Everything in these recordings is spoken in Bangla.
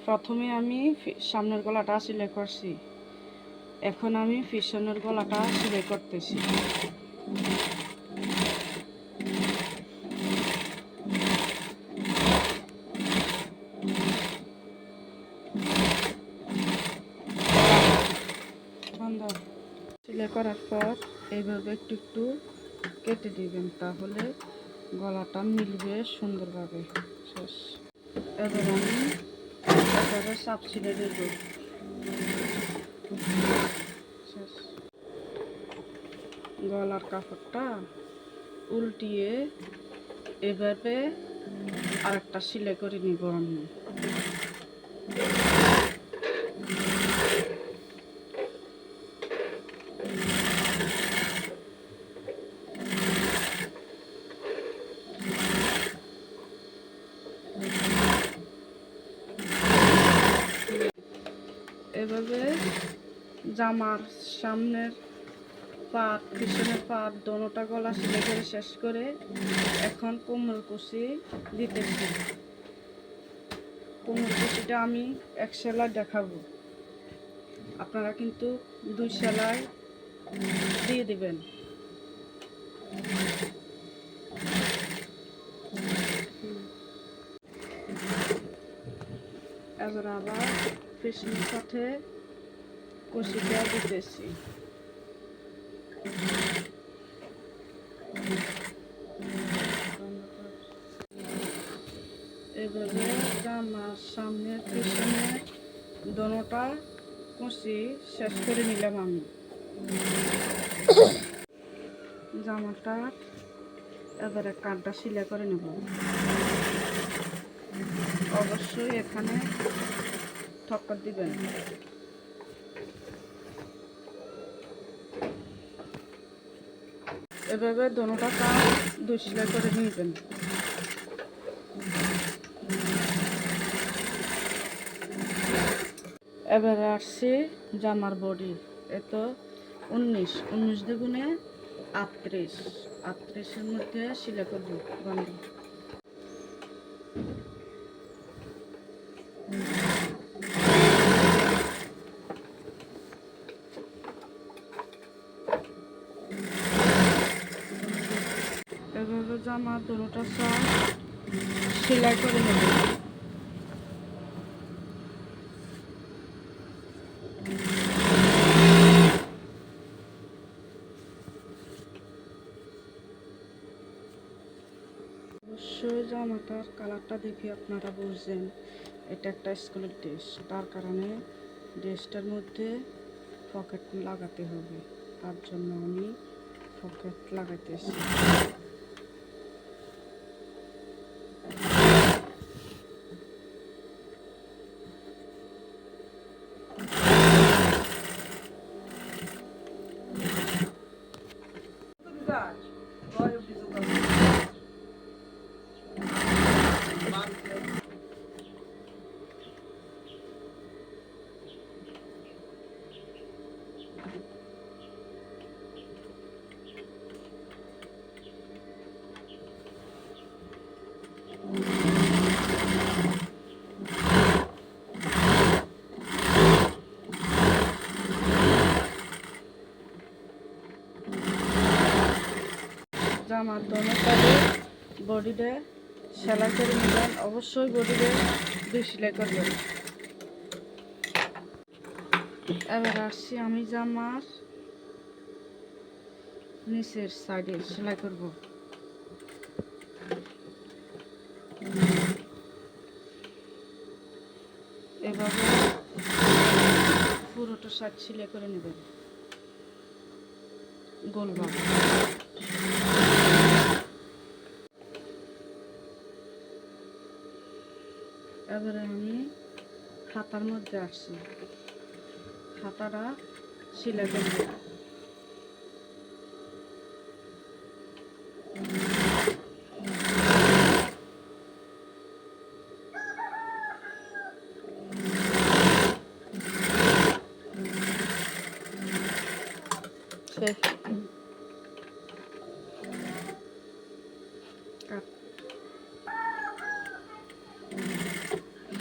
প্রথমে আমি সামনের গলাটা সেলাই করছি, এখন আমি পিছনের গলাটা সেলাই করতেছি। সেলাই করার পর এইভাবে একটু একটু কেটে দিবেন, তাহলে গলাটা মিলবে সুন্দরভাবে। শেষ। এবার আমি এবারে সাপ ছিঁড়ে দেব। শেষ। গলার কাপড়টা উল্টিয়ে এভাবে আরেকটা সেলাই করে নিব আমি। এভাবে জামার সামনের পাট পিছনের পাট দোনোটা গলা সেলাই করে শেষ করে এখন কোমর কুচি দিতেছি। কোমর কুচিটা আমি এক সেলাই দেখাবো, আপনারা কিন্তু 2 সেলাই দিয়ে দিবেন। এবার আবার পিছনের সাথে কুচিটা দিতেছি। এভাবে জামার সামনের পিছনের দোনোটা কুচি শেষ করে নিলাম আমি। জামাটা এবারে কাঁধটা সেলাই করে নেব। অবশ্যই এখানে ঠক্কর দিবেন। এভাবে দোনোটা কাঁধ 2 সেলাই করে নিবেন। এবারে আসছি জামার বডি। এত 19 দুগুণে 38 মধ্যে সেলাই করব বন্ধ। এভাবে জামার দোনোটা সাইড সেলাই করে নেব। অবশ্যই জামাটার কালারটা দেখে আপনারা বুঝছেন এটা একটা স্কুলের ড্রেস, তার কারণে ড্রেসটার মধ্যে পকেট লাগাতে হবে, তার জন্য আমি পকেট লাগাইতেছি। জামার দোনো সাইডে বডিতে সেলাই করে নেবেন। অবশ্যই বডিতে 2 সেলাই করবেন। এবার আসছি আমি জামার নিচের সাইডে সেলাই করব। এভাবে পুরোটা সাইড সেলাই করে নেবেন গোলভাবে। এবারে আমি হাতার মধ্যে আসছি, হাতাটা সেলাই করব।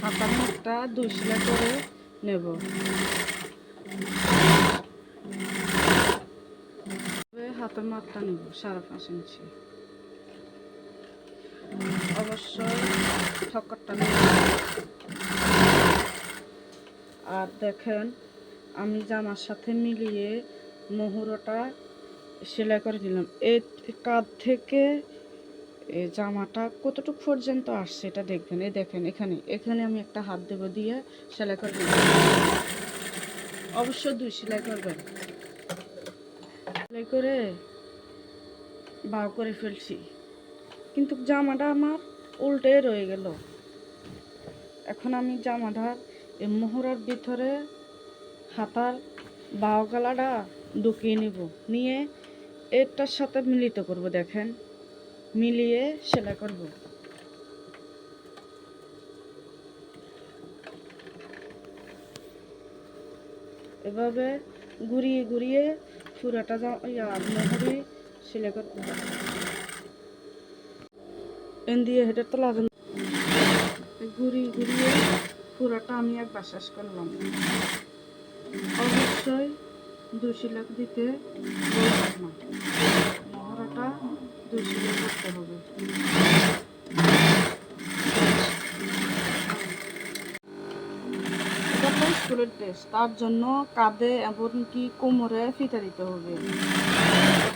হাতার মাপটা 2 সেলাই করে নেব। হাতের মাপটা নেব 5.5 ইঞ্চি। অবশ্যই ঠক্করটা নেব। আর দেখেন আমি জামার সাথে মিলিয়ে মুহুরোটা সেলাই করে দিলাম। এই কাঁধ থেকে এই জামাটা কতটুকু পর্যন্ত আসছে এটা দেখবেন। এই দেখেন এখানে আমি একটা হাত দেব, দিয়ে সেলাই করে দিলাম। অবশ্যই 2 সেলাই করবেন। সেলাই করে বাও করে ফেলছি, কিন্তু জামাটা আমার উল্টে রয়ে গেল। এখন আমি জামাটার এই মোহরার ভিতরে হাতার বাও গলাটা ঢুকিয়ে নিব, নিয়ে এটার সাথে মিলিত করব। দেখেন মিলিয়ে সেলাই করব। এভাবে ঘুরিয়ে ঘুরিয়ে পুরাটা মোহরে সেলাই করতে হবে। এন দিয়ে হেঁটে তো লাগেন, ঘুরিয়ে ঘুরিয়ে পুরাটা আমি একবার শেষ করলাম। অবশ্যই 2 সেলাই দিতে বলবেন না, মহড়াটা 2 সেলাই করতে হবে। এটা তো স্কুলের ড্রেস, তার জন্য কাঁধে এমনকি কোমরে ফিতা দিতে হবে।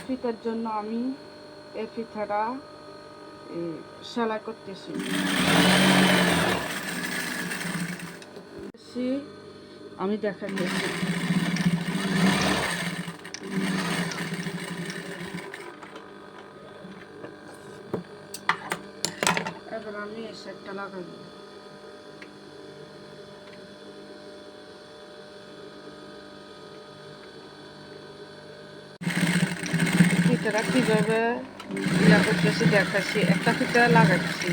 ফিতার জন্য আমি এই ফিতাটা সেলাই করতেছি। আমি দেখাচ্ছি। এবার আমি এই সেটটা লাগাবো। ফিতাটা কিভাবে করতেছি দেখাচ্ছি। একটা ফিতা লাগাচ্ছি।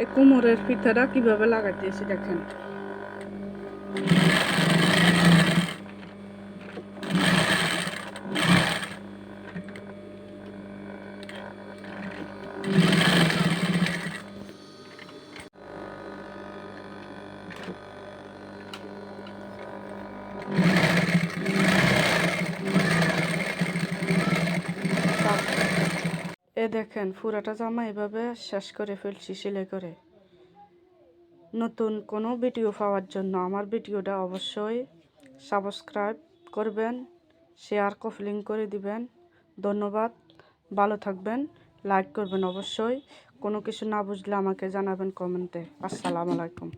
এই কোমরের ফিতাটা কিভাবে লাগাইতেছি দেখেন। দেখেন পুরাটা জামা এভাবে শেষ করে ফেলছি সেলাই করে। নতুন কোনো ভিডিও পাওয়ার জন্য আমার ভিডিওটা অবশ্যই সাবস্ক্রাইব করবেন, শেয়ার কপলিং করে দিবেন। ধন্যবাদ, ভালো থাকবেন, লাইক করবেন। অবশ্যই কোনো কিছু না বুঝলে আমাকে জানাবেন কমেন্টে। আসসালামু আলাইকুম।